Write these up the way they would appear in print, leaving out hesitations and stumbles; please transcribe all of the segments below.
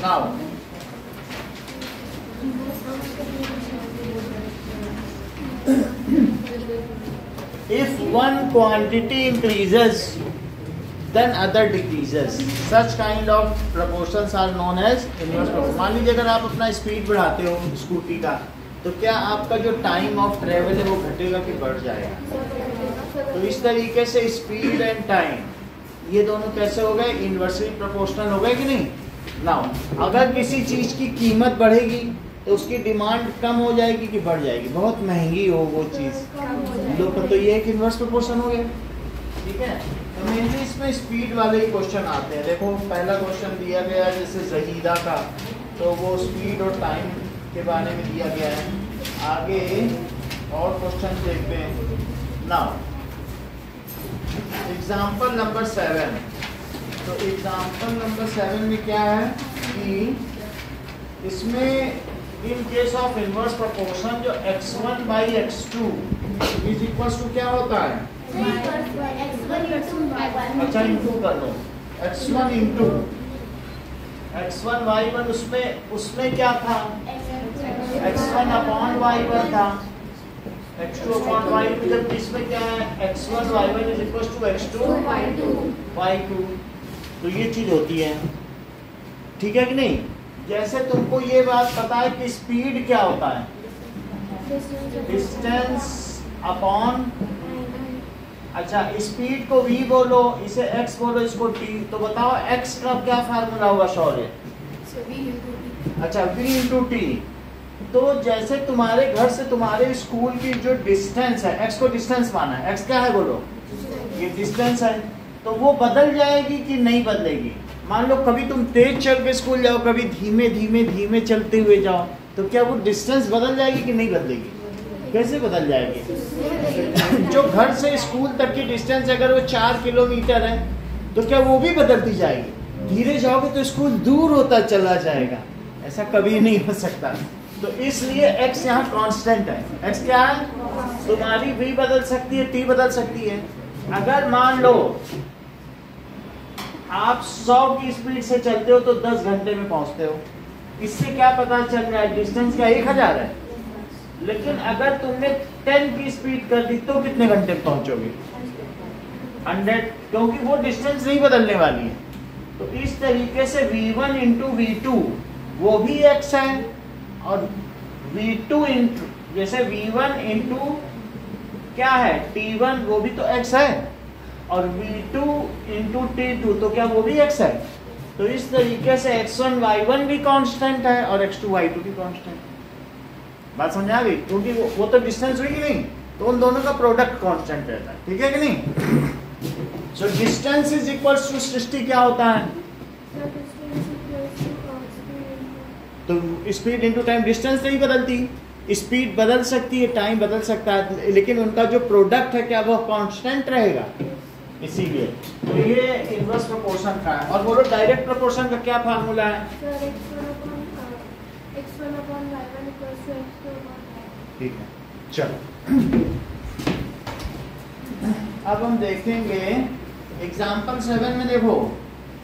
Now if one quantity increases then other decreases, such kind of proportions are known as inverse proportion. मान लीजिए अगर आप अपना speed बढ़ाते हो स्कूटी का, तो क्या आपका जो टाइम ऑफ ट्रेवल है वो घटेगा कि बढ़ जाएगा? तो इस तरीके से स्पीड एंड टाइम ये दोनों कैसे हो गए? इनवर्सली प्रोपोर्शनल हो गए कि नहीं? नाउ अगर किसी चीज की कीमत बढ़ेगी तो उसकी डिमांड कम हो जाएगी कि बढ़ जाएगी? बहुत महंगी हो वो चीज लोग, तो ये एक इनवर्स प्रोपोर्शन हो गया। ठीक है, तो मेनली इसमें स्पीड वाले ही क्वेश्चन आते हैं। देखो पहला क्वेश्चन दिया गया है जैसे जहीदा का, तो वो स्पीड और टाइम के बारे में दिया गया है। आगे और क्वेश्चन देखते हैं। Now example number 7। तो एग्जाम्पल नंबर 7 में क्या है कि इसमें in case of inverse proportion जो x1 by x2 is equal to क्या होता है? अच्छा इंटू कर लो, x1 इंटू x1 y1, उसमें क्या था? x1 अपॉन y1 था, x2 अपॉन y2। जब इसमें क्या है? x1 y1 is equal to x2 y2। तो ये चीज होती है, ठीक है कि नहीं? जैसे तुमको ये बात पता है कि स्पीड क्या होता है? डिस्टेंस अपॉन, अच्छा स्पीड को v बोलो, इसे x बोलो, इसको t। तो बताओ x का क्या फार्मूला होगा शौर्य? अच्छा v इंटू टी। तो जैसे तुम्हारे घर से तुम्हारे स्कूल की जो डिस्टेंस है, x को डिस्टेंस माना है, x क्या है बोलो? ये डिस्टेंस है। तो वो बदल जाएगी कि नहीं बदलेगी? मान लो कभी तुम तेज चल के स्कूल जाओ, कभी धीमे धीमे धीमे चलते हुए जाओ, तो क्या वो डिस्टेंस बदल जाएगी कि नहीं बदलेगी? कैसे बदल जाएगी? जो घर से स्कूल तक की डिस्टेंस अगर वो 4 किलोमीटर है तो क्या वो भी बदलती जाएगी? धीरे जाओगे तो स्कूल दूर होता चला जाएगा, ऐसा कभी नहीं हो सकता। तो इसलिए x यहाँ कांस्टेंट है। x क्या है? तुम्हारी v बदल सकती है, t बदल सकती है। अगर मान लो आप 100 की स्पीड से चलते हो तो 10 घंटे में पहुंचते हो, इससे क्या पता चल रहा है? डिस्टेंस क्या 1000 है। लेकिन अगर तुमने 10 की स्पीड कर दी तो कितने घंटे में पहुंचोगे? 100, क्योंकि वो डिस्टेंस नहीं बदलने वाली है। तो इस तरीके से v1 इंटू v2 वो भी x है, और v2 इंटू जैसे v1 इंटू क्या है t1 वो भी तो x है, और v2 इंटू t2 तो क्या वो भी x है। तो इस तरीके से x1 y1 भी कांस्टेंट है और x2 y2 भी कांस्टेंट। बात समझ आ गई? क्योंकि वो तो डिस्टेंस हुई कि नहीं, तो उन दोनों का प्रोडक्ट कांस्टेंट रहता है। ठीक है कि नहीं? So distance is equal to 60 क्या होता है? तो स्पीड इंटू टाइम। डिस्टेंस नहीं बदलती, स्पीड बदल सकती है, टाइम बदल सकता है, लेकिन उनका जो प्रोडक्ट है क्या वो कांस्टेंट रहेगा। इसीलिए तो ये इनवर्स प्रोपोर्शन का है। और बोलो डायरेक्ट प्रोपोर्शन का क्या फार्मूला है? ठीक है, चलो अब हम देखेंगे एग्जाम्पल 7 में। देखो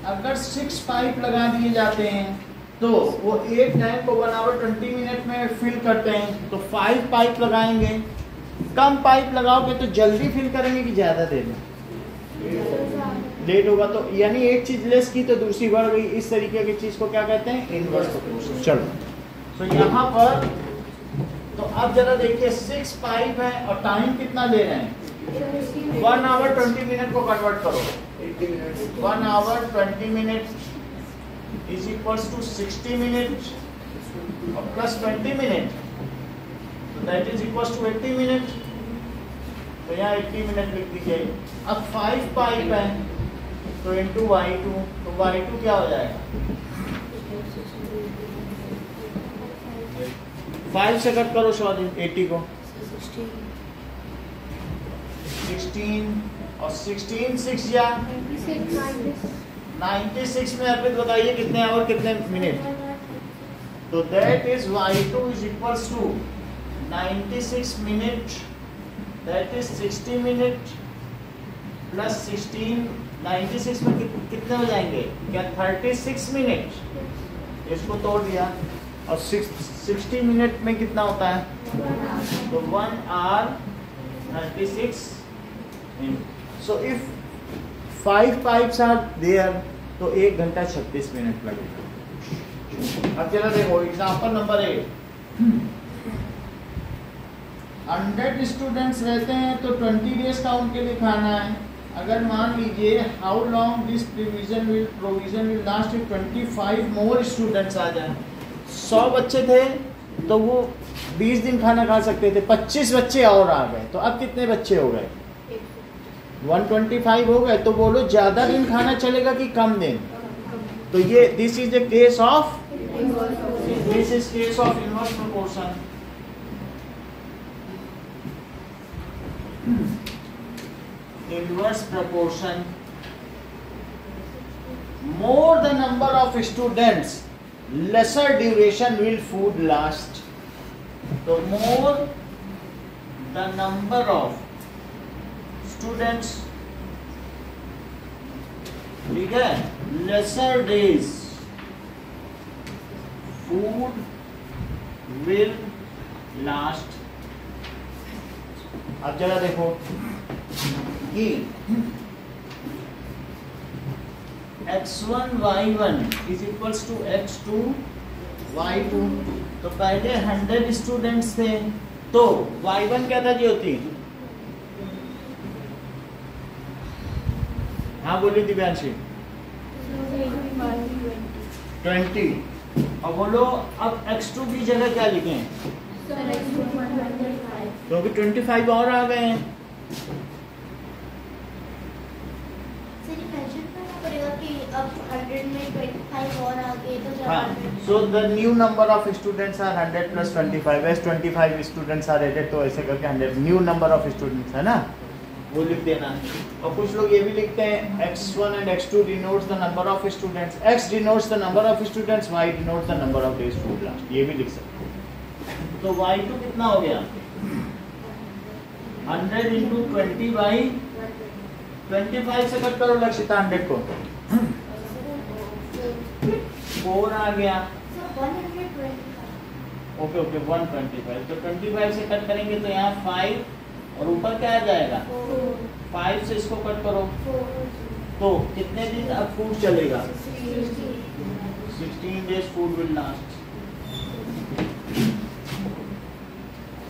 अगर 6 पाइप लगा दिए जाते हैं तो वो एक टैंक को 1 आवर 20 मिनट में फिल करते हैं, तो 5 पाइप लगाएंगे। कम पाइप लगाओगे तो जल्दी फिल करेंगे कि ज्यादा देर में? लेट होगा। तो यानी एक चीज लेस की तो दूसरी बढ़ गई। इस तरीके की चीज को क्या कहते हैं? Inverse proportion. चलो तो यहाँ पर तो अब जरा देखिए 6 पाइप है और टाइम कितना ले रहे हैं? 1 आवर 20 मिनट को कन्वर्ट करो। 1 hour 20 minute is equals to 60 minute और प्लस 20 मिनट, तो that is equals to 80 minute. तो यहाँ 80 मिनट लिख दीजिए। अब 5 पाइप है तो इंटू y2, तो y2 क्या हो जाएगा? 5 से कट करो 80 को, 16 और 16 6 या 96 में अर्पित बताइए कितने आवर कितने मिनट? तो that is y2 is equals to 96 minute, that is 60 minute plus 16। 96 में कितने हो जाएंगे? क्या 36 मिनट? इसको तोड़ दिया और 60 मिनट में कितना होता है? तो 1 hour 36 minutes. So if 5 pipes are there, तो 1 घंटा 36 मिनट लगेगा। अब चलो देखो एग्जांपल नंबर 8। 100 स्टूडेंट्स रहते हैं तो 20 डेज का उनके लिए खाना है। अगर मान लीजिए how long this provision will last if 25 more students आ जाए। 100 बच्चे थे तो वो 20 दिन खाना खा सकते थे, 25 बच्चे और आ गए तो अब कितने बच्चे हो गए? 125 हो गए। तो बोलो ज्यादा दिन खाना चलेगा कि कम दिन? तो ये this is the case of inverse proportion. Inverse proportion. More the number of students, lesser duration will food last. So more the number of students, ठीक है, lesser days food will last. अब जरा देखो कि x1 y1 is equals to x2 y2। तो पहले 100 students थे तो y1 क्या था ज्योति? हाँ बोलिए दिव्यांशी। 20। और बोलो अब x2 की जगह क्या लिखें? क्योंकि 25 और आ गए हैं। So the new number of students are 100 plus 25. As 25 students are added तो ऐसे करके 100 new number of students है ना, वो लिख देना। और कुछ लोग ये भी लिखते हैं x1 and x2 denotes the number of students, x denotes the number of students, y denotes the number of days food last, ये भी लिख सकते हैं। तो y2 कितना हो गया? 100 into 20 by 25 से कट करो लक्षिता 100 को, 4 आ गया। ओके 125। तो 25 से कट करेंगे तो यहाँ 5 और ऊपर क्या आ जाएगा? 5 से इसको कट करो तो कितने दिन अब फूड चलेगा? 16 days food will last.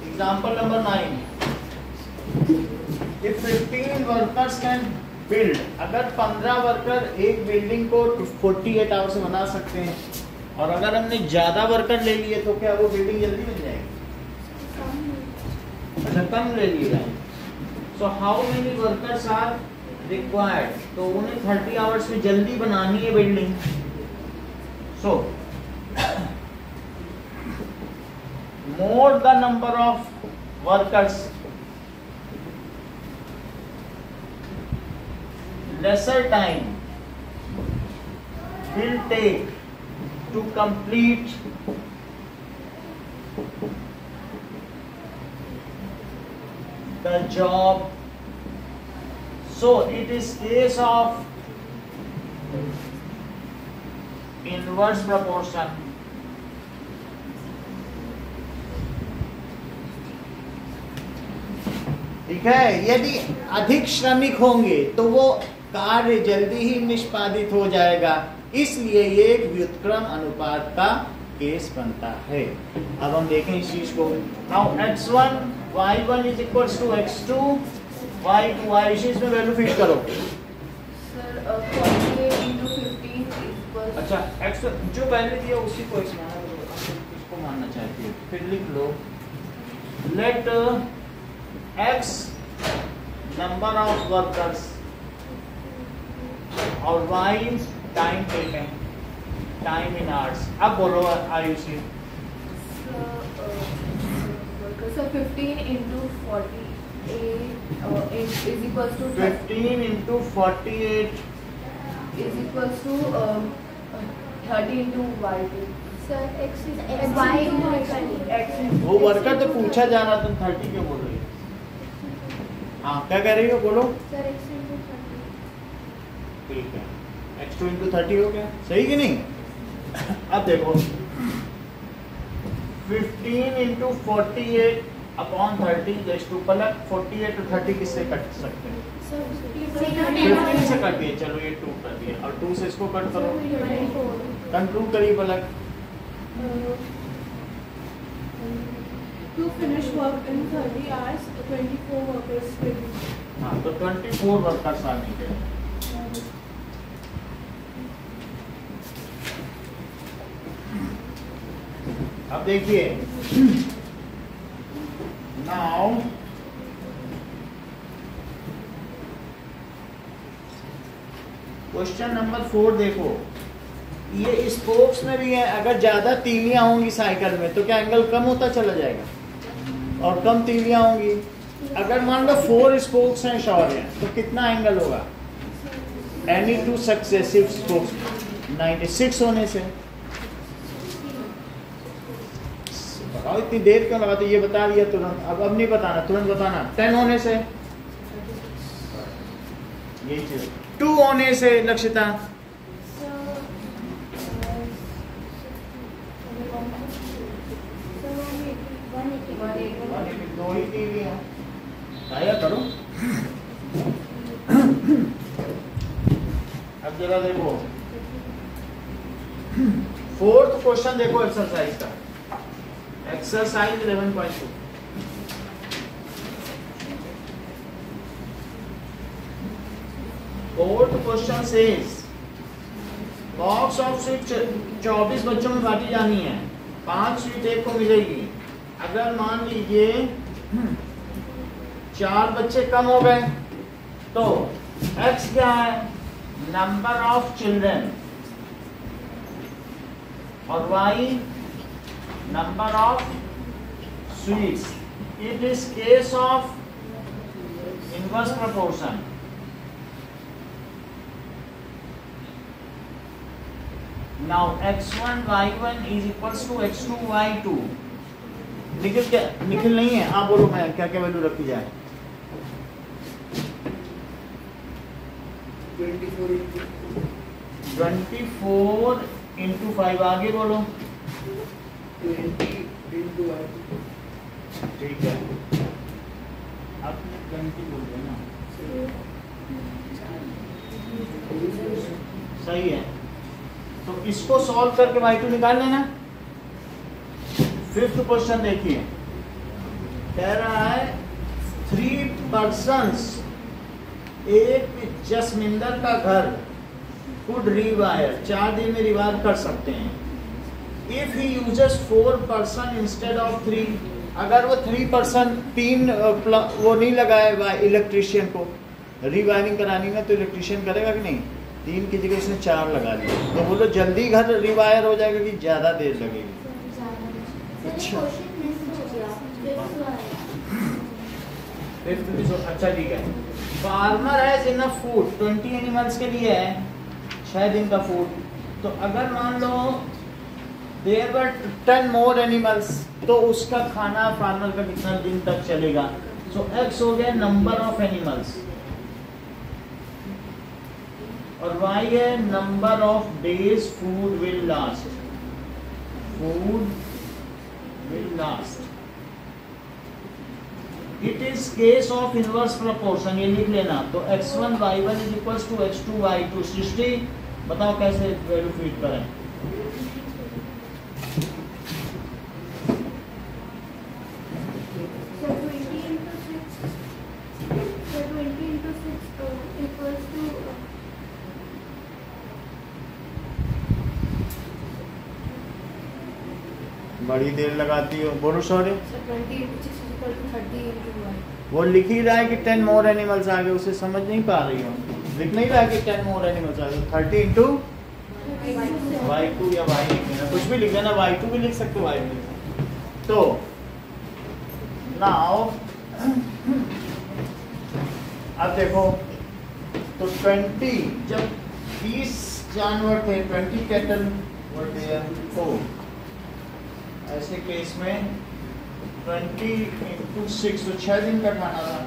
Example number 9. If 15 workers can build, अगर 15 वर्कर एक बिल्डिंग को 48 आवर्स में बना सकते हैं और अगर हमने ज्यादा वर्कर ले लिए तो क्या वो बिल्डिंग जल्दी बन जाएगी? अच्छा कम ले लिए जाएंगे। So how many workers are required? तो उन्हें 30 आवर्स में जल्दी बनानी है building. So more the number of workers, lesser time will take to complete the job. So it is case of inverse proportion. ठीक है, यदि अधिक श्रमिक होंगे तो वो कार्य जल्दी ही निष्पादित हो जाएगा, इसलिए ये एक व्युत्क्रम अनुपात का केस बनता है। अब हम देखें इस चीज को। Now x1 y1 is equals to x2 y2, y इसमें वैल्यू फिट करो। सर 48 into 15 equals, अच्छा x जो पहले दिया उसी को x माना, इसको मानना चाहती है फिर लिख लो। Let x number of workers और y time taken, time in hours. अब बोलो Ayushi. so 15 into 48 is equals to 15 into 48 is equals to 30 into y2. Sir, x is y into x is वो वर्कर तो पूछा जा रहा, तुम 30 क्यों बोल रही हो? हाँ क्या कह रही हो बोलो। Sir, x into 30. ठीक है, x2 into 30 हो गया, सही कि नहीं? अब देखो 15 इंटू 48 अपॉन 30 रेज़ टू पलट 48 और 30 किससे कट सकते हैं? 15 से कट दिए, चलो ये 2 कर दिया और 2 से इसको कट करो, कंक्लूड करिए पलट। To finish work in 30 hours, 24 workers will be. हाँ तो 24 वर्कर्स आर नीडेड। अब देखिए नाउ क्वेश्चन नंबर 4 देखो, ये स्पोक्स में भी है, अगर ज्यादा तीलियां होंगी साइकिल में तो क्या एंगल कम होता चला जाएगा और कम तीलियां होंगी। अगर मान लो 4 स्पोक्स हैं शॉर्ट हैं तो कितना एंगल होगा? एनी 2 सक्सेसिव स्पोक्स 96 होने से। बताओ इतनी देर क्यों लगाते? ये बता दिया तुरंत, अब नहीं बताना, तुरंत बताना। 10 होने से, यही चीज 2 होने से लक्षिता, दो ही तीलियां आया करो। अब जरा देखो 4th क्वेश्चन देखो एक्सरसाइज का, exercise 11.2। Fourth question says box of sweet 24 बच्चों में बांटी जानी है, 5 स्वीट एक को मिलेगी। अगर मान लीजिए 4 बच्चे कम हो गए तो x क्या है? नंबर ऑफ चिल्ड्रन, और y number of sweets. It is case of inverse proportion. Now x1 y1 is equals to x2 y2। Nikhil क्या? निखिल नहीं है, आप बोलो मैं क्या क्या वैल्यू रखी जाए? 24 इंटू 5, आगे बोलो 20 into y। ठीक है, आप 20 बोल रहे ना, सही है। तो इसको सॉल्व करके y2 निकाल लेना। 5th क्वेश्चन देखिए, कह रहा है 3 persons, एक जसमिंदर का घर could rewire, 4 दिन में रिवायर कर सकते हैं। If he uses 4 person instead of 3, अगर वो 3 person 3 वो नहीं लगाए इलेक्ट्रीशियन को, रिवायरिंग करानी में तो इलेक्ट्रीशियन करेगा कि नहीं? 3 की जगह उसने 4 लगा दिया, तो बोलो जल्दी घर रिवायर हो जाएगा कि ज्यादा देर लगेगी? अच्छा अच्छा ठीक है। Farmer has enough food, 20 animals के लिए है 6 दिन का फूड। तो अगर मान लो देयर वर 10 मोर एनिमल्स, तो उसका खाना फार्मर का कितना दिन तक चलेगा? सो एक्स हो गया नंबर ऑफ एनिमल्स, और y है number of days food will last, food will last. It is case of inverse proportion, ये लिख लेना। तो x1 y1 is equals to x2 y2। सृष्टि बताओ कैसे वैल्यू फीड करें? बड़ी देर लगाती हो, बोलो sorry. 20 into 6 is equal to 30 into 1। वो लिख ही रहा है कि 10 मोर एनिमल्स आ गए, उसे समझ नहीं पा रही हो। लिख नहीं रहा है कि 10 मोर एनिमल्स आ गए। 30 इंटू y2 या y लिख देना, कुछ भी लिख देना, y2 भी लिख सकते हो, y भी लिख सकते हो। तो नाउ अब देखो, तो 20 जब 20 जानवर थे, 20 कैटल वर देयर, तो ऐसे केस में 20 into 6 तो 6 दिन का खाना था।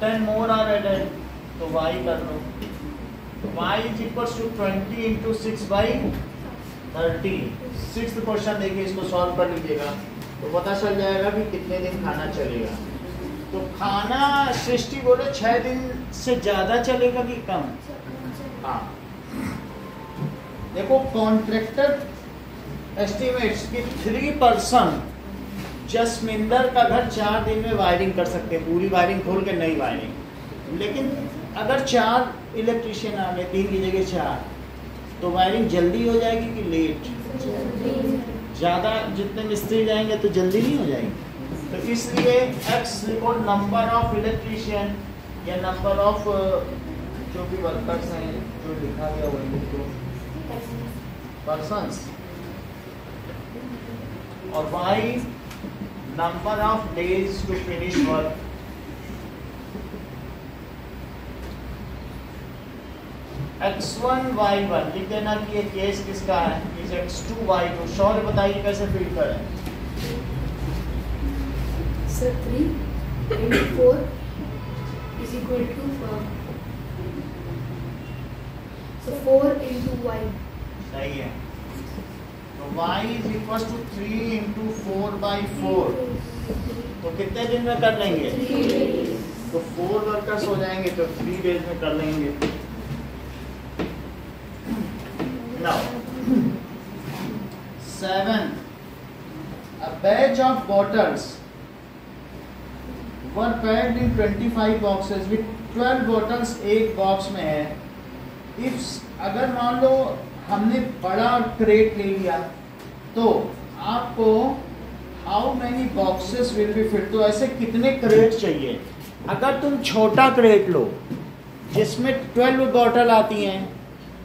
10 मोर आर एडेड, तो y कर लो। y is equals to 20 into 6 by 36 question देखिए, इसको सॉल्व कर लीजिएगा तो पता चल जाएगा कि कितने दिन खाना चलेगा। तो खाना सृष्टि बोले 6 दिन से ज्यादा चलेगा कि कम? हाँ, देखो कॉन्ट्रैक्टर एस्टिमेट्स कि 3% जसमिंदर का घर 4 दिन में वायरिंग कर सकते हैं, पूरी वायरिंग खोल के नई वायरिंग। लेकिन अगर 4 इलेक्ट्रीशियन आ गए, 3 की जगह 4, तो वायरिंग जल्दी हो जाएगी कि लेट? ज़्यादा जितने मिस्त्री जाएंगे तो जल्दी नहीं हो जाएगी। तो इसलिए x लिखो नंबर ऑफ इलेक्ट्रीशियन या नंबर ऑफ जो भी वर्कर्स हैं, जो लिखा गया वही लिखो, पर्सन्स, और y number of days to finish work. x1 y1 लिख देना कि ये केस किसका है, इज x2 y2। शौर्य बताइए कैसे फील करें? Sir, 3 into 4 is equal to so 4 into y. सही है। तो y is equals to 3 into 4/4। तो कितने दिन में कर लेंगे? 3 days. तो 4 वर्कर्स हो जाएंगे तो 3 डेज में कर लेंगे। Now 7 a batch of bottles were packed in 25 boxes with 12 bottles एक बॉक्स में है। If अगर मान लो हमने बड़ा क्रेट ले लिया तो आपको how many boxes will be fit, तो ऐसे कितने क्रेट चाहिए? अगर तुम छोटा क्रेट लो जिसमें 12 बॉटल आती हैं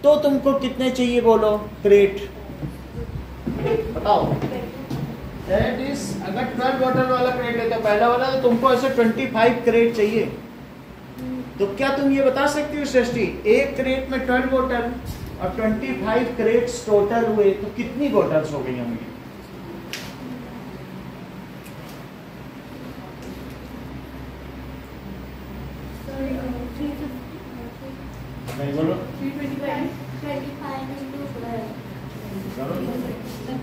तो तुमको कितने चाहिए बोलो क्रेट, बताओ। दैट इज अगर 12 बॉटल वाला क्रेट लेते हो पहला वाला, तो तुमको ऐसे 25 क्रेट चाहिए। तो क्या तुम ये बता सकती हो सृष्टि, एक क्रेट में 12 बॉटल और 25 क्रेट्स टोटल हुए तो कितनी बॉटल्स हो गई होंगी? नहीं बोलो। 25 into 12. करो। 300.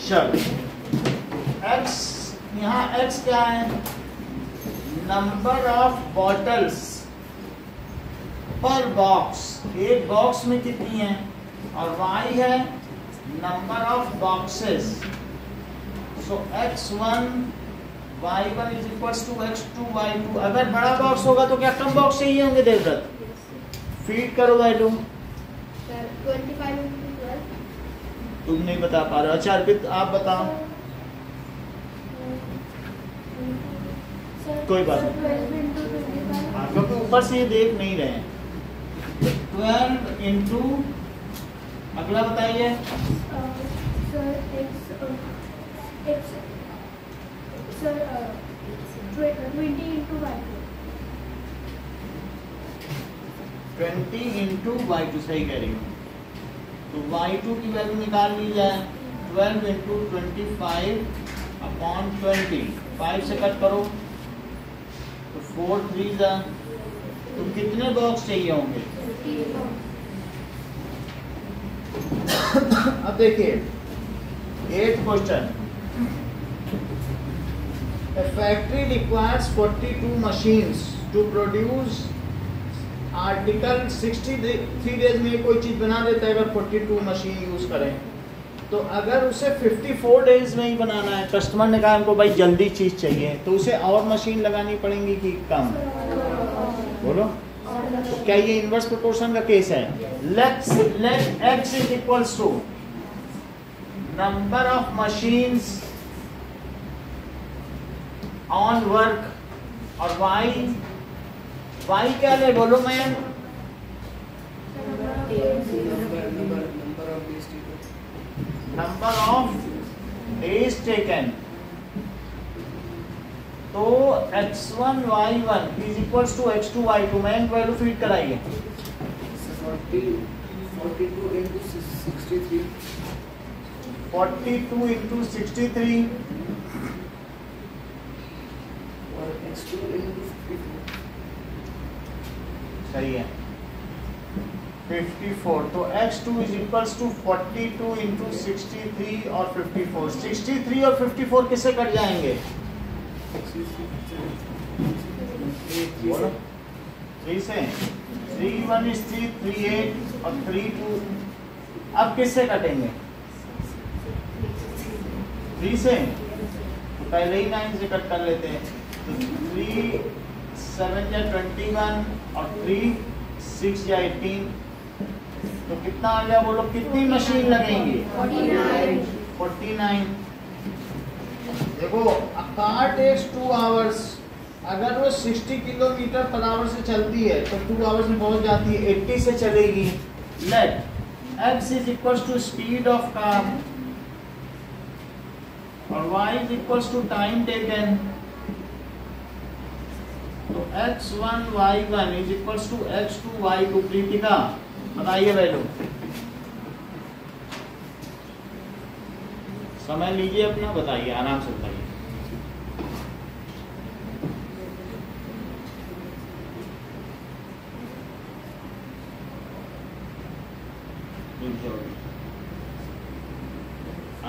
चलो x, यहाँ x क्या है? Number of bottles per box, एक बॉक्स में कितनी है, और y है number of boxes. So x1 y1 is equals to x2 y2। अगर बड़ा बॉक्स होगा तो क्या कम बॉक्स चाहिए होंगे देवव्रत? फीड करो वैल्यू। Sir, 25 into 12. तुम नहीं बता पा रहे हो, अच्छा अर्पित आप बताओ। Sir, कोई बात नहीं। 12 into 25. हाँ, क्योंकि ऊपर से ये देख नहीं रहे हैं। 12 इंटू, अगला बताइए। Sir, sir, 20 into y2. 20 into y2, सही कह रही हूँ। तो y2 की वैल्यू निकाल ली जाए, 12 इंटू 25 अपॉन 20, 5 से कट करो तो 4 3 जा। तो कितने बॉक्स चाहिए होंगे? अब देखिए 8th question, A factory requires 42 machines to produce article. 63 days में कोई चीज बना देता है अगर 42 मशीन यूज करें, तो अगर उसे 54 डेज में ही बनाना है, कस्टमर ने कहा हमको भाई जल्दी चीज चाहिए, तो उसे और मशीन लगानी पड़ेंगी कि कम? बोलो। तो क्या ये इनवर्स प्रोपोर्शन का केस है? Let x is equals to number of machines on work और y क्या ले बोलो ma'am? Number of days taken. तो x1 y1 is equals to x2 y2। Ma'am value feed कराइए। 42 into 63. 42 into 63 X2 into 54. सही है 54, तो x2 is equals to 42 into 63 और 54। 63 और 54 किससे कट जाएंगे? बोलो 3 से। 3 1 इज 3, 3 8 और 3 2। अब किससे कटेंगे? 3 से, तो पहले ही 9 से कट कर लेते हैं। तो 3 7 या 21 और 3 6 या 18, तो कितना आ गया? बोलो कितनी मशीन लगेंगी? 49। देखो a car takes 2 hours, अगर वो 60 किलोमीटर पर आवर से चलती है तो 2 आवर्स में पहुंच जाती है, 80 से चलेगी। Let x is equals to speed of car और y is equals to time taken, तो x1 y1 is equals to x2 y2। Pritika बताइए वैल्यू, समय लीजिए अपना, बताइए आराम से बताइए।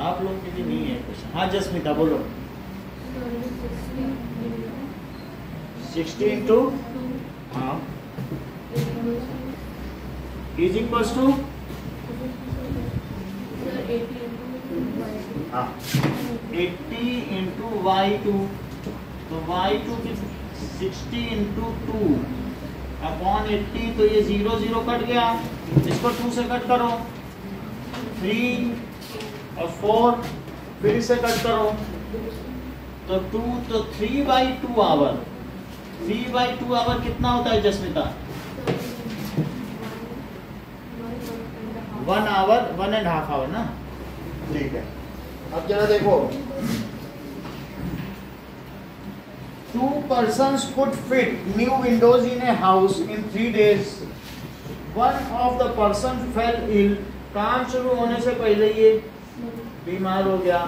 आप लोग के लिए नहीं है क्वेश्चन। हाँ जसमिता बोलो। 60 इंटू हाँ इज इक्वल्स टू हाँ 80 इंटू y2, तो y2 की 60 इंटू 2 अपॉन 80, तो ये 0 0 कट गया, इसको 2 से कट करो, 3 और 4 फिर इसे कट करो, तो 2, तो 3/2 आवर। 3/2 आवर कितना होता है जसमिता? 1 आवर, 1.5 आवर ना। ठीक है, अब जरा देखो, 2 persons could fit new windows in a house in 3 days. One of the person fell ill. काम शुरू होने से पहले ये बीमार हो गया,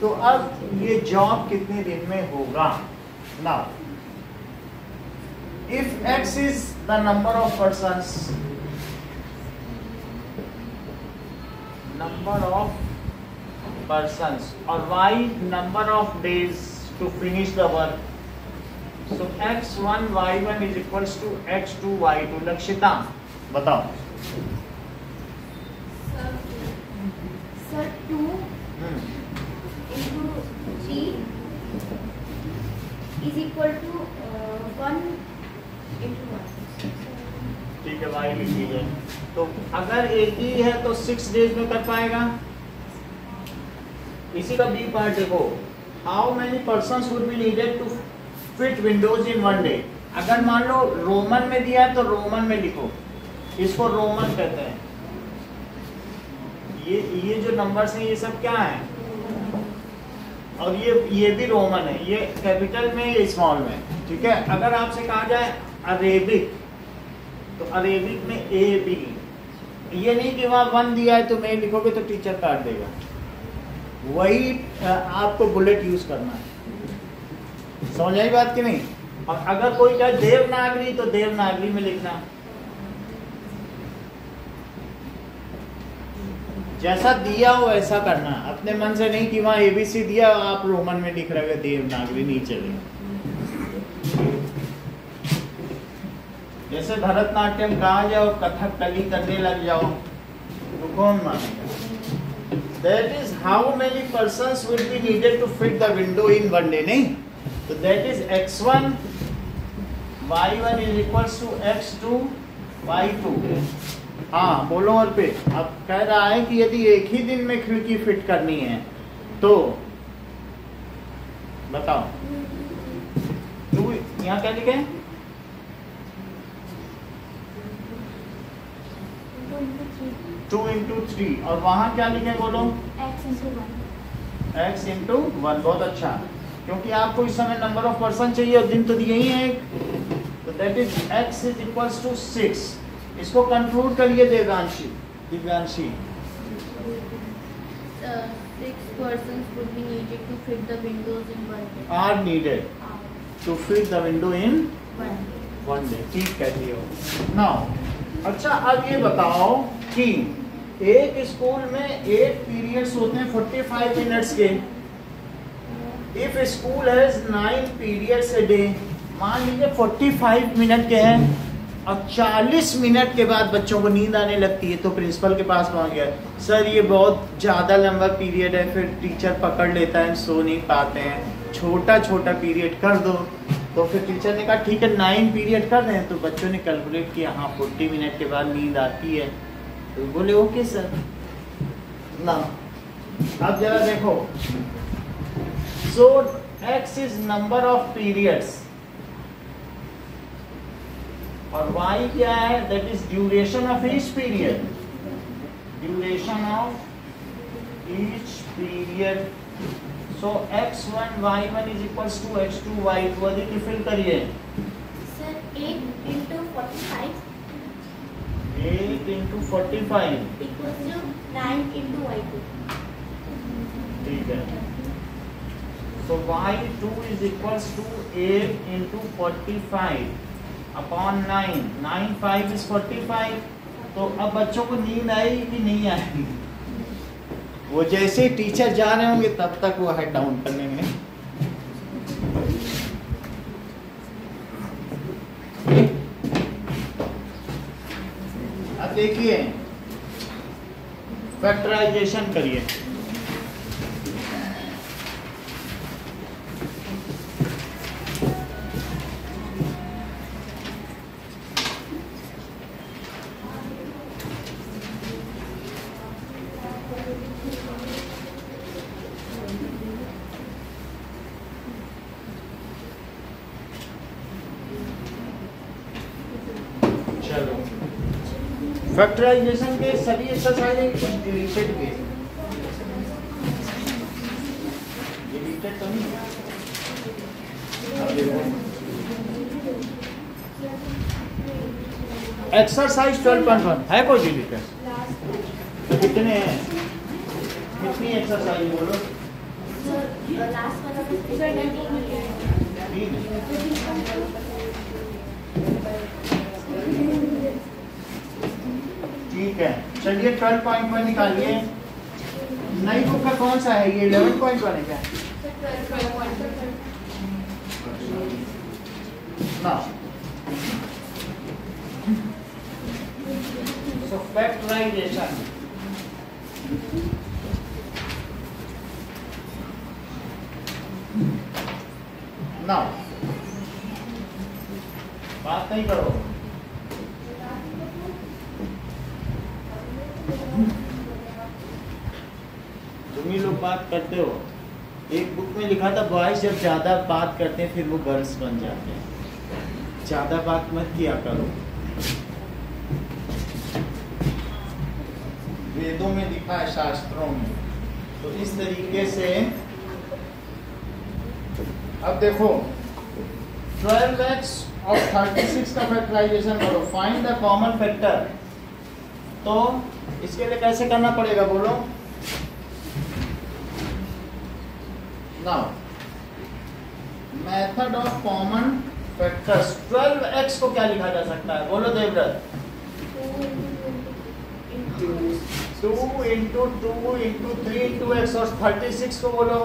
तो अब ये जॉब कितने दिन में होगा? Now, if X is the number of persons, और Y number of days to finish the work, so x1 y1 is equals to x2 y2। Lakshita बताओ। Sir 2 into 3 is equal to 1 into 1। ठीक है, y लिख लीजिए। तो अगर एक ही है तो 6 डेज में कर पाएगा। इसी का बी पार्ट देखो, how many persons would be needed to fit windows in 1 day. अगर मान लो रोमन में दिया है तो रोमन में लिखो, इसको रोमन कहते हैं। ये जो नंबर्स हैं ये सब क्या है, और ये भी रोमन है, ये कैपिटल में ये स्मॉल में। ठीक है, अगर आपसे कहा जाए अरेबिक, तो अरेबिक में ए बी, ये नहीं कि वहाँ 1 दिया है तो मैं लिखोगे तो टीचर काट देगा, वही आपको बुलेट यूज करना है। समझ आई बात कि नहीं? और अगर कोई कहे देवनागरी तो देवनागरी में लिखना, जैसा दिया हो वैसा करना, अपने मन से नहीं कि वहाँ एबीसी दिया आप रोमन में लिख रहे हो, देवनागरी नहीं चलेगा। जैसे भरतनाट्यम गा जाओ, कथकली करने लग जाओ तो कौन मानेगा? That is how many persons will be needed to fit the window in 1 day, नहीं? तो that is x1 y1 is equals to x2 y2। हाँ बोलो। और पे अब कह रहा है कि यदि एक ही दिन में खिड़की फिट करनी है तो बताओ। 2 यहाँ क्या लिखे? 2 into 3, और वहां क्या लिखे बोलो? x into 1। x into 1। बहुत अच्छा, क्योंकि आपको इस समय नंबर ऑफ पर्सन चाहिए और दिन तो दिए ही है एक, तो that is x is equals to 6। इसको कंक्लूड करिए Divyanshi. 6 persons would be needed to fit the windows in 1 day। Are needed. To fill the window in 1 day. ठीक कहती हो। नाउ अच्छा अब ये बताओ कि एक स्कूल में 8 पीरियड्स होते हैं 45 मिनट्स के। If school has 9 periods a day, मान लीजिए 45 मिनट के हैं, अब 40 मिनट के बाद बच्चों को नींद आने लगती है तो प्रिंसिपल के पास पहुंच गया, सर ये बहुत ज़्यादा लंबा पीरियड है, फिर टीचर पकड़ लेता है, सो नहीं पाते हैं, छोटा छोटा पीरियड कर दो। तो फिर टीचर ने कहा ठीक है 9 पीरियड कर दें। तो बच्चों ने कैलकुलेट किया, हाँ 40 मिनट के बाद नींद आती है, तो बोले ओके सर। ना अब जरा देखो, so x is number of periods और y क्या है, that is duration of each period, duration of each period. So x1 y1 is equals to x2 y2। अधिक फिल करिए। Sir 8 into 45 8 into 45 equals to 9 into y2. ठीक है। So y2 is equals to 8 into 45 upon 9. 9 5 is 45। तो अब बच्चों को नींद आएगी कि नहीं आएगी? वो जैसे टीचर जा रहे होंगे तब तक वो हेड डाउन कर लेंगे। अब देखिए फैक्टराइजेशन करिए। फैक्टराइजेशन के सभी एक्सरसाइज कुछ डिलीटेड के, डिलीटेड तो नहीं है। अब देखो एक्सरसाइज 12.1 है कोई डिलीटेड? तो कितने हैं, कितनी एक्सरसाइज बोलो? Sir, last one of the ठीक है, चलिए 12.1 निकालिए। नई बुक का कौन सा है ये? 11.1 है क्या? ना सो फैक्टराइजेशन। ना बात नहीं करो। तुम ही लोग बात करते हो। एक बुक में लिखा था बॉयज जब ज्यादा बात करते हैं फिर वो गर्ल्स बन जाते हैं। ज्यादा बात मत किया करो। वेदों में लिखा है, शास्त्रों में। तो इस तरीके से अब देखो 12x और 36 का फैक्टराइजेशन करो। Find the common factor. तो इसके लिए कैसे करना पड़ेगा बोलो? Now method of common factors. 12x को क्या लिखा जा सकता है बोलो Devvrat? 2 into 2 into 3 into x। और 36 को बोलो?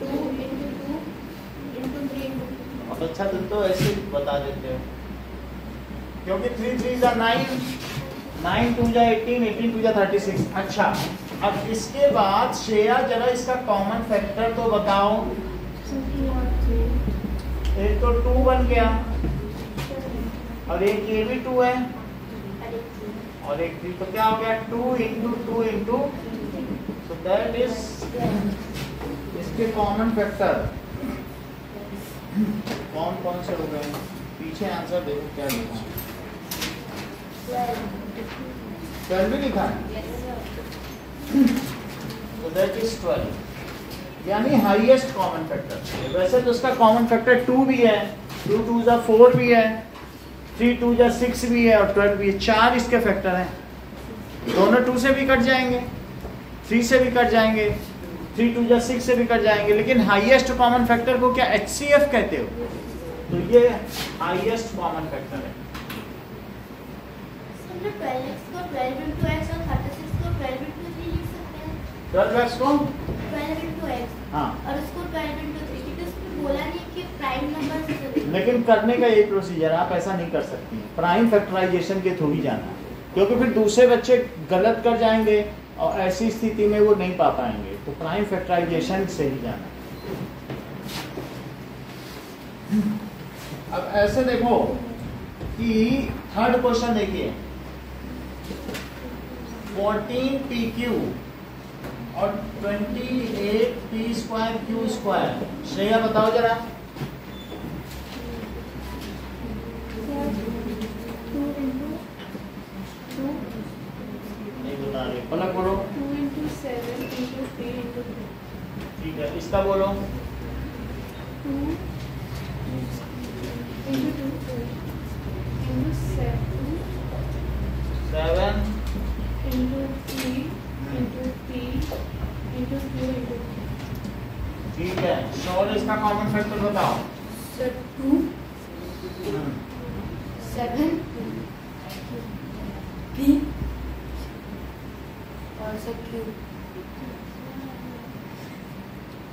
2 into 2 into 3 into 2। अब अच्छा तुम तो ऐसे बता देते हो, क्योंकि 3 3 जा 9, 9 2 जा 18, 18 2 जा 36। अच्छा अब इसके बाद श्रेया जरा इसका कॉमन फैक्टर तो बताओ। एक तो 2 बन गया और एक ये भी 2 है और एक 3, तो क्या हो गया 2 into 2 into, so that is इसके कॉमन फैक्टर कौन कौन से हो गए? पीछे आंसर देखो क्या लिखा है। 12 भी लिखा है, so that is 12 यानी हाईएस्ट कॉमन फैक्टर। वैसे तो उसका कॉमन फैक्टर 2 भी है, 2 2 जा 4 भी है, 3 2 जा 6 भी है और 12 भी है। 4 इसके फैक्टर हैं। दोनों 2 से भी कट जाएंगे, 3 से भी कट जाएंगे, 3 2 जा 6 से भी कट जाएंगे, लेकिन हाईएस्ट कॉमन फैक्टर को क्या HCF कहते हो? तो ये हाईएस्ट कॉमन फैक्टर है। हमने 12x को 12 into x और 36 को 12 into 3 लिख सकते हैं। 12x को 12 into x हाँ, और उसको 12 into 3, क्योंकि उसमें बोला नहीं कि प्राइम नंबर से चलेगा। लेकिन करने का यही प्रोसीजर, आप ऐसा नहीं कर सकती, प्राइम फैक्टराइजेशन के थ्रू ही जाना है, क्योंकि फिर दूसरे बच्चे गलत कर जाएंगे और ऐसी स्थिति में वो नहीं पा पाएंगे। तो प्राइम फैक्टराइजेशन से ही जाना। अब ऐसे देखो कि थर्ड क्वेश्चन देखिए, 14pq और 28p²q²। श्रेया बताओ जरा। 2 into 2 नहीं बता रहे, पलक बोलो। 2 into 7 into 3 into 3 ठीक है, इसका बोलो। 2 into 2 into 7 7 into 3 into p into q into 3. ठीक है, और इसका कॉमन फैक्टर बताओ। So 2, 7, p और सब q.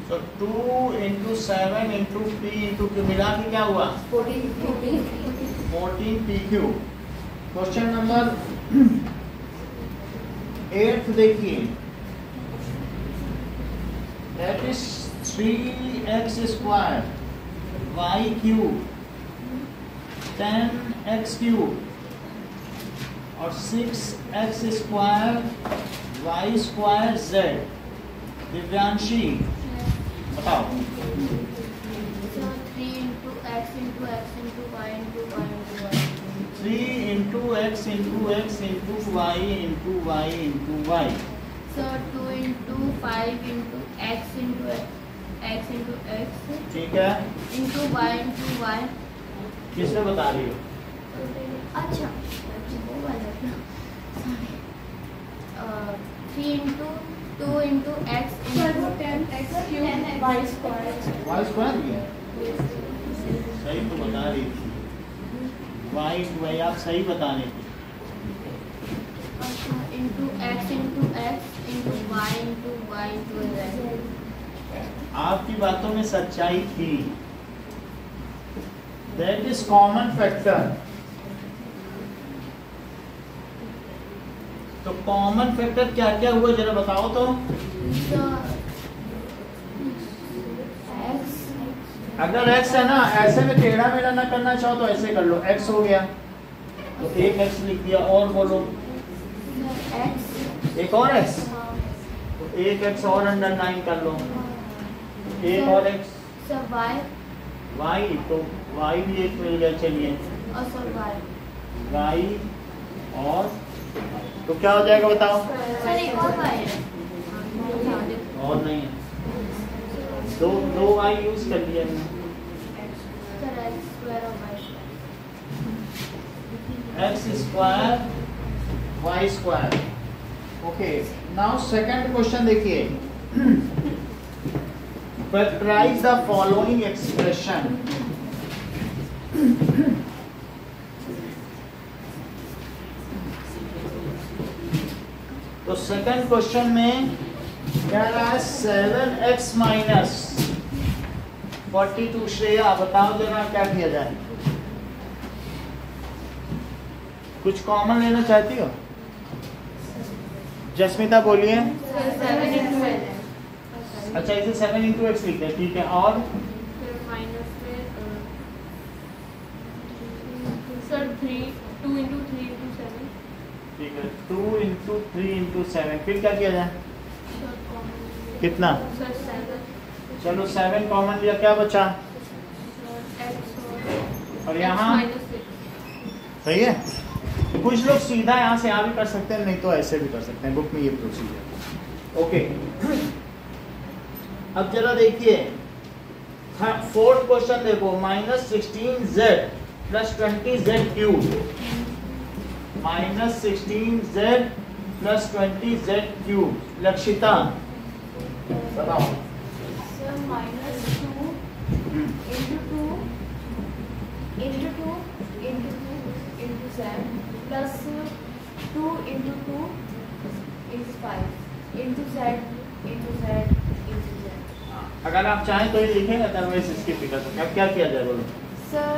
तो 2 into 7 into p into q मिला के क्या हुआ? 14pq। क्वेश्चन नंबर 8 देखिए, that is 3x² y cube 10x³ और 6x² y² z। दिव्यांशी बताओ। So 3 into x into x into y into y into y. 3 into x into x into y into y into y। So 2 into 5 into x into x into x ठीक है, into y। किसने बता रही हो? अच्छा वो वाला था, sorry. 3 into 2 into x So into 10x cube y square. y² भी है, सही तो बता रही थी। y आप सही बता रही थी। into x into y into y into z. आपकी बातों में सच्चाई थी। That is common factor. तो कॉमन फैक्टर क्या क्या हुआ जरा बताओ तो। So x अगर x है ना, ऐसे में टेढ़ा मेढ़ा ना करना चाहो तो ऐसे कर लो, x हो गया तो एक x लिख दिया, और बोलो x एक और x, तो एक x और अंडरलाइन कर लो, एक और x, so y y तो y भी एक मिल गया। चलिए और so y y और तो क्या हो जाएगा बताओ। सर एक और y है और नहीं है, दो y यूज कर लिया हमने। सर x square और y x² y²। Okay, now second question देखिए, फैक्टराइज द फॉलोइंग एक्सप्रेशन। तो सेकंड क्वेश्चन में क्या रहा है, 7x माइनस 42। श्रेया बताओ जरा क्या किया जाए। कुछ कॉमन लेना चाहती हो? जस्मिता बोलिए। 7 into x अच्छा, इसे 7 into x लिखते हैं, ठीक है। और फिर माइनस में सर 2 into 3 into 7. ठीक है, 2 into 3 into 7। फिर क्या किया जाए, कितना? सर 7 चलो 7 कॉमन लिया, क्या बचा? x और यहाँ minus 6. सही है। कुछ लोग सीधा यहाँ से यहाँ भी कर सकते हैं, नहीं तो ऐसे भी कर सकते हैं, बुक में ये प्रोसीजर। ओके, अब जरा देखिए फोर्थ क्वेश्चन देखो, -16z + 20z³ -16z + 20z³। Lakshita बताओ। Sir, minus 2 into 2 into 2 into 2 into z plus 2 into 2 into 5 into z into z into z. अगर आप चाहें तो ये लिखेंगे, अदरवाइज इसकी फिक्र तो क्या क्या किया जाए बोलो। Sir,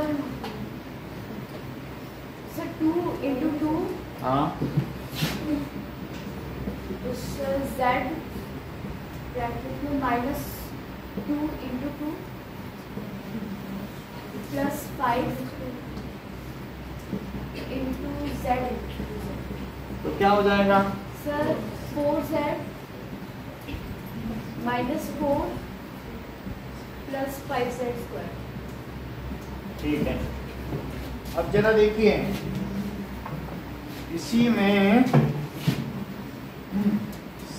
2 into 2 हाँ is z bracket में minus 2 into 2 plus 5 into z into z. तो क्या हो जाएगा? Sir, 4z minus 4 plus 5z square. ठीक है, अब जरा देखिए इसी में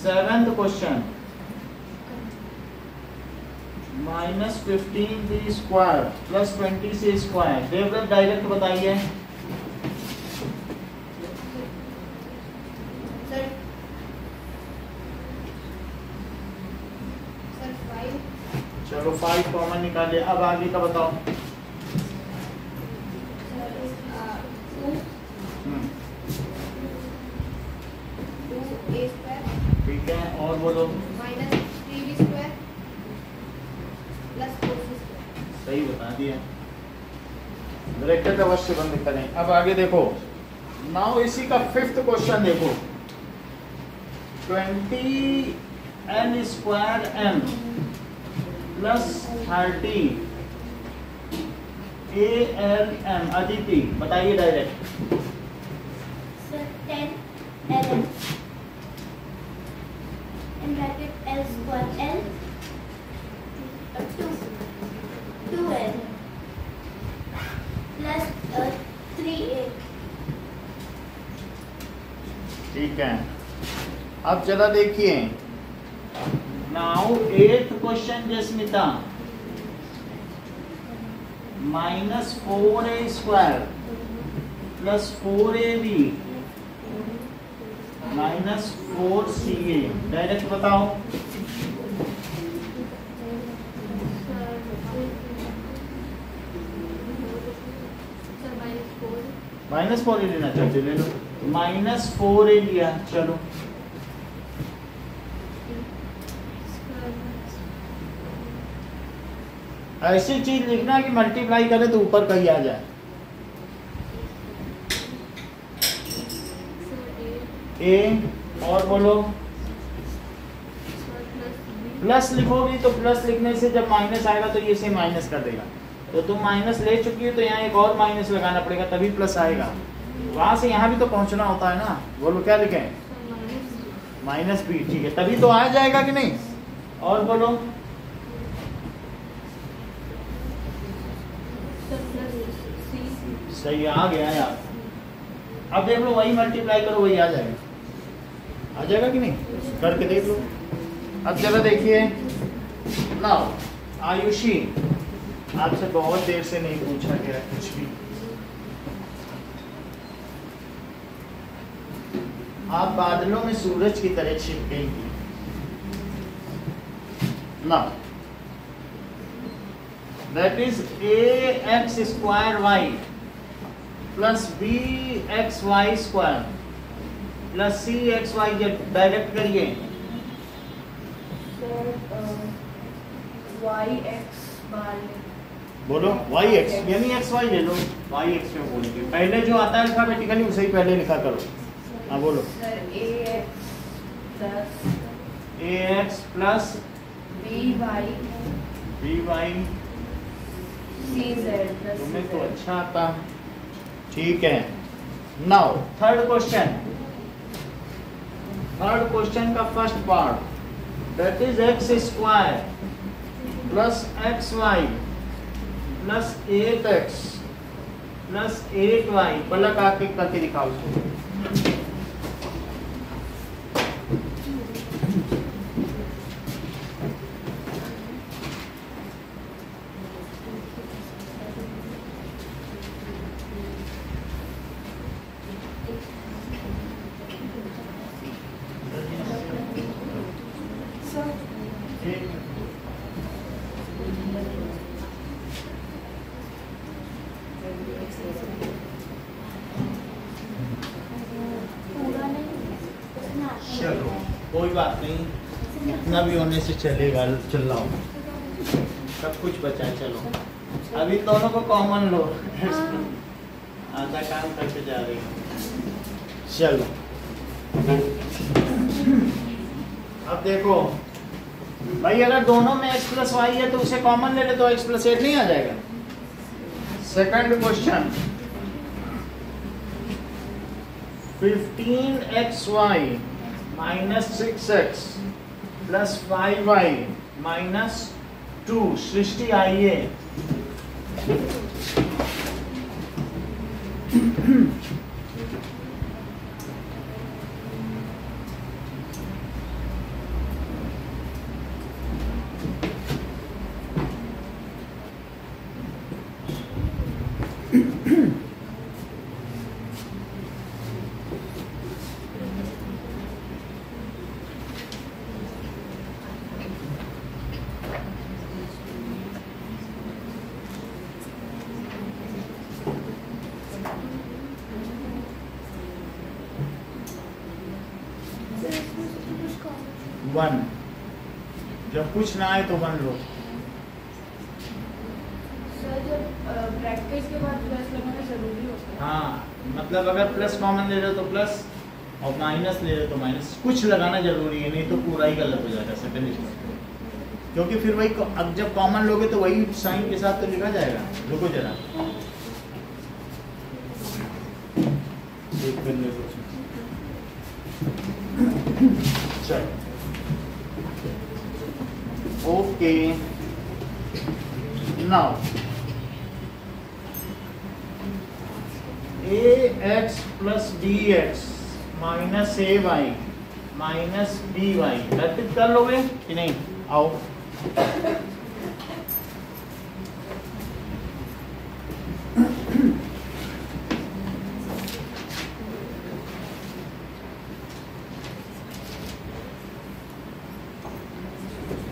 7th क्वेश्चन -15 स्क्वायर प्लस 20 से स्क्वायर, देवव्रत डायरेक्ट बताइए। सर 5 चलो 5 कॉमन निकालिए, अब आगे का बताओ। 2a स्क्वायर ठीक है, और बोलो। Minus 3b square plus 4c square. सही बता दिया, ब्रैकेट अवश्य बंद करें। अब आगे देखो, नाउ इसी का 5th क्वेश्चन देखो, 20n square m plus 30 ALM। Aditi बताइए direct. Sir, 10 ln in bracket l square l 2l plus 3a. ठीक है, अब जरा देखिए, now 8th question Jasmita, -4a square plus 4ab minus 4ca, direct बताओ। -4 ही लेना चाहते ले लो, -4a लिया, चलो ऐसी चीज लिखना कि मल्टीप्लाई करें तो ऊपर कहीं आ जाए। ए और बोलो, प्लस लिखोगी तो प्लस लिखने से जब माइनस आएगा तो ये से माइनस कर देगा, तो तुम माइनस ले चुकी हो तो यहाँ एक और माइनस लगाना पड़ेगा तभी प्लस आएगा। वहां से यहाँ भी तो पहुंचना होता है ना। बोलो क्या लिखें? -b, ठीक है, तभी तो आ जाएगा कि नहीं। और बोलो, सही आ गया यार। अब देख लो, वही मल्टीप्लाई करो वही आ जाएगा कि नहीं, करके देख लो। अब जरा देखिए, नाउ आयुषी, आपसे बहुत देर से नहीं पूछा गया कुछ भी। आप बादलों में सूरज की तरह छिप गई थी। Now that is ax square y plus bxy square plus cxy, direct करिए। बोलो yx यानी xy ले लो, yx में बोलेंगे, पहले जो आता है अल्फाबेटिकली उसे ही पहले लिखा करो। हाँ बोलो, ax प्लस by तुम्हें तो अच्छा आता। ठीक है, नाउ थर्ड क्वेश्चन का first part, that is x square plus xy plus 8x plus 8y, पलट आके करके दिखाओ उसको। कोई बात नहीं, इतना भी होने से चलेगा, चिल्लाओ, सब कुछ बचा है। चलो अभी दोनों को कॉमन लो, आधा काम करके जा रही है। चलो अब देखो भाई, अगर दोनों में x प्लस वाई है तो उसे कॉमन ले ले तो x प्लस 8 नहीं आ जाएगा। Second question, 15xy minus 6x plus 5y minus 2 सृष्टि आइए। वन, जब कुछ ना आए तो वन लो। सर जब ब्रैकेट के बाद प्लस लगाना जरूरी होता है। हाँ, मतलब अगर प्लस कॉमन ले रहे हो तो प्लस और माइनस ले रहे हो तो माइनस, कुछ लगाना जरूरी है, नहीं तो पूरा ही गलत हो जाएगा सेकंड स्टेप, क्योंकि फिर वही अब जब कॉमन लोगे तो वही साइन के साथ तो लिखा जाएगा। रुको जरा, चलो okay, now ax plus bx minus ay minus by व्यतीत कर लोगे कि नहीं? आओ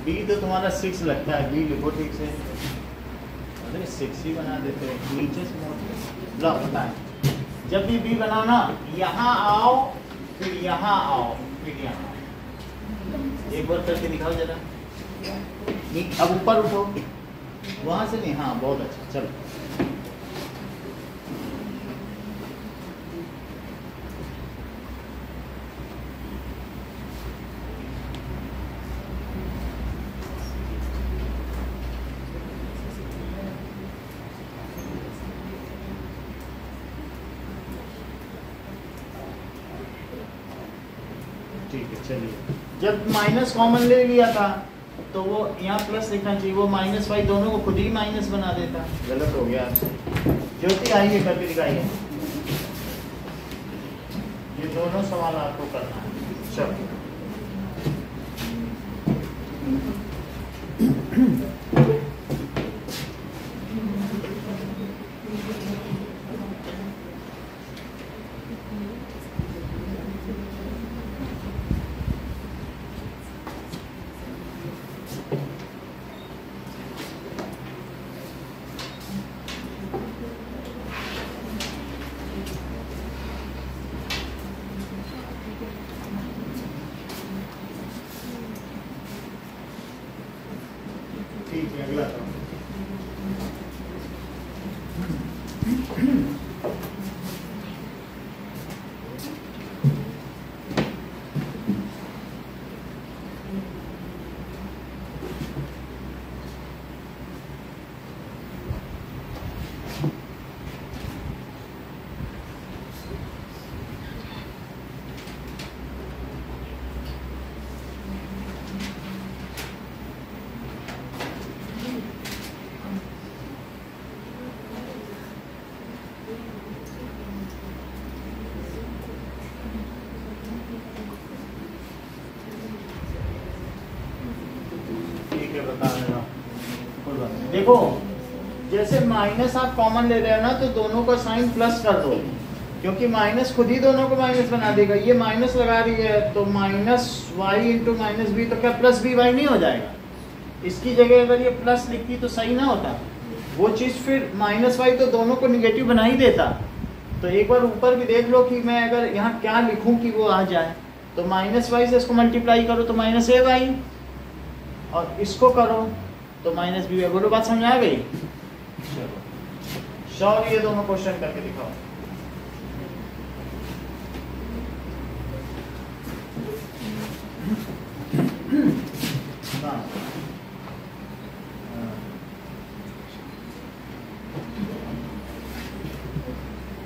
बी तो तुम्हारा 6 लगता है, बी लिखो ठीक से। अरे 6 ही बना देते हो, नीचे से मोड़ लो। पता है जब भी बी बनाओ ना, यहाँ आओ फिर यहाँ आओ फिर यहाँ आओ। एक बार करके दिखाओ जरा। अब ऊपर उठो, वहां से नहीं। हाँ बहुत अच्छा, चलो ठीक है। चलिए, जब माइनस कॉमन ले लिया था तो वो यहाँ प्लस लिखना चाहिए, वो माइनस वाई दोनों को खुद ही माइनस बना देता। गलत हो गया। ज्योति आइए करके दिखाइए, ये दोनों सवाल आपको करना है। चलो ठीक है, अगला था। बता रहा हूं। देखो जैसे माइनस आप कॉमन ले रहे हो ना, तो दोनों का साइन प्लस कर दो, क्योंकि माइनस खुद ही दोनों को माइनस बना देगा। ये माइनस लगा रही है तो minus y into minus b, तो क्या प्लस बी वाई नहीं हो जाएगा? इसकी जगह अगर ये प्लस लिखती तो सही ना होता। वो चीज़ फिर माइनस वाई तो दोनों को निगेटिव बना ही देता। तो एक बार ऊपर भी देख लो कि मैं अगर यहाँ क्या लिखूं कि वो आ जाए। तो माइनस वाई से इसको मल्टीप्लाई करो तो माइनस ए वाई, और इसको करो तो माइनस बी वाई। बोलो बात समझ आ गई? चलो सॉल्व ये दोनों क्वेश्चन करके दिखाओ।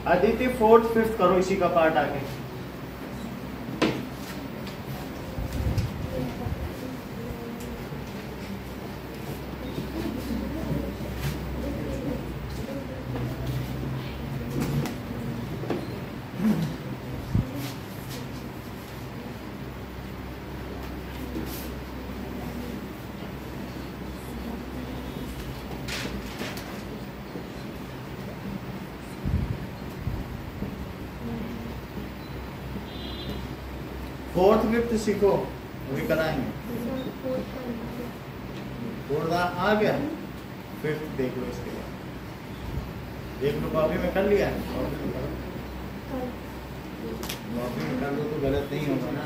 आदित्य 4th 5th करो इसी का पार्ट आगे। फोर्थ फिफ्थ सीखो, अभी कराएंगे। फोर्थ आ गया, फिफ्थ देख लो। इसके बाद देख लो, कॉपी में कर लिया है? कॉपी में कर लो तो गलत नहीं होगा ना।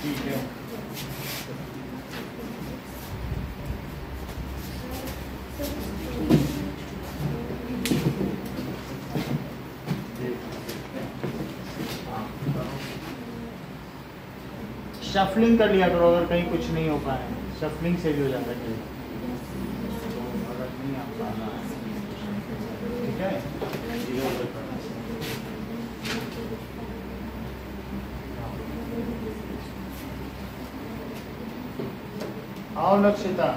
ठीक है, शफलिंग कर लिया करो अगर कहीं कुछ नहीं हो पाए, शफलिंग से भी हो जाता है। अगर नहीं आ पाना है, ठीक है, आओ लक्षिता।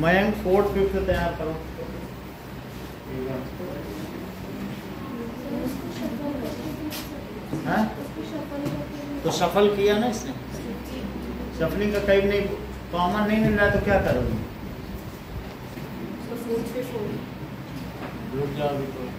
मयंक 4th 5th तैयार करो। हाँ? तो सफल किया ना इसने, सफलिंग का कहीं नहीं कॉमन नहीं मिल रहा तो क्या करोगे? रुक जाओ अभी तो।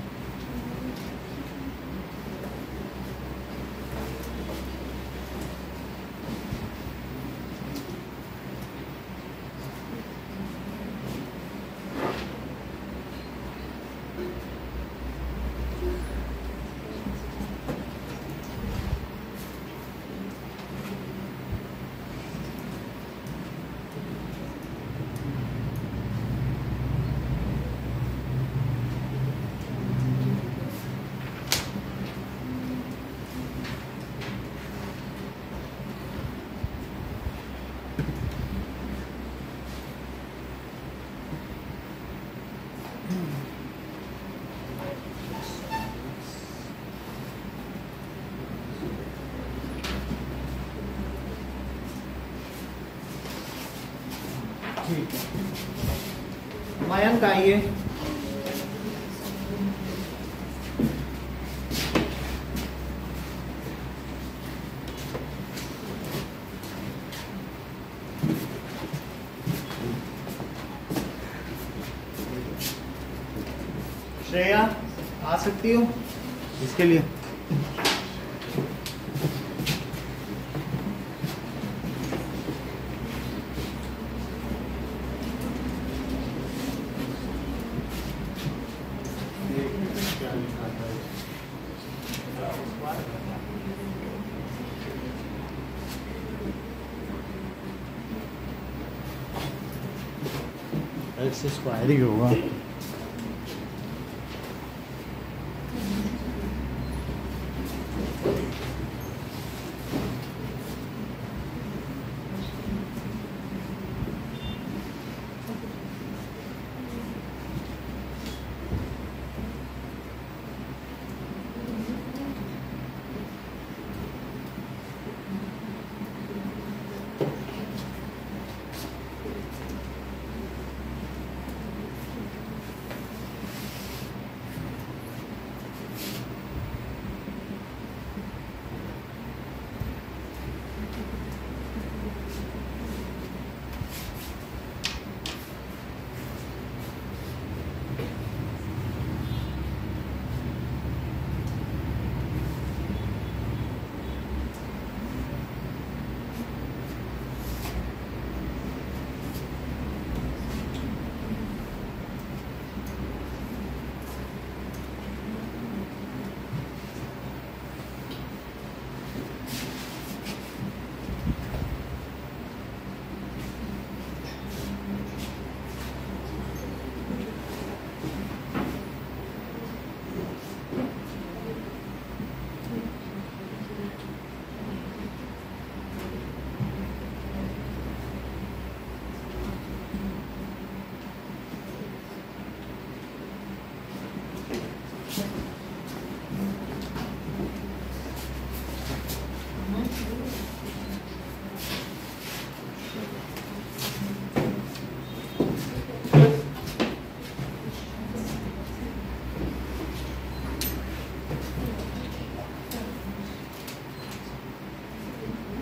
ठीक है, मयंक आइए। श्रेया आ सकती हो इसके लिए? एक्स स्क्वायर ही होगा।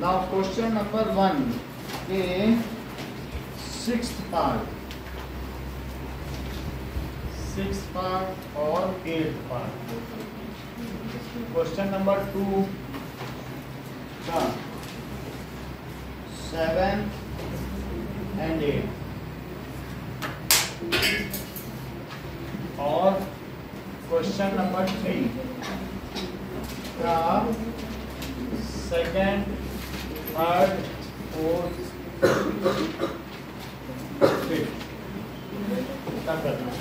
नाउ क्वेश्चन नंबर 1 के 6th पार्ट और 8th पार्ट। क्वेश्चन नंबर 2 का 7 and 8 और क्वेश्चन नंबर 3 का 2nd, 3rd, 4th, 5th तक करना।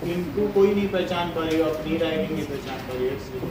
इनको कोई नहीं पहचान पाएगा, अपनी राइटिंग नहीं पहचान पाएगा। चलो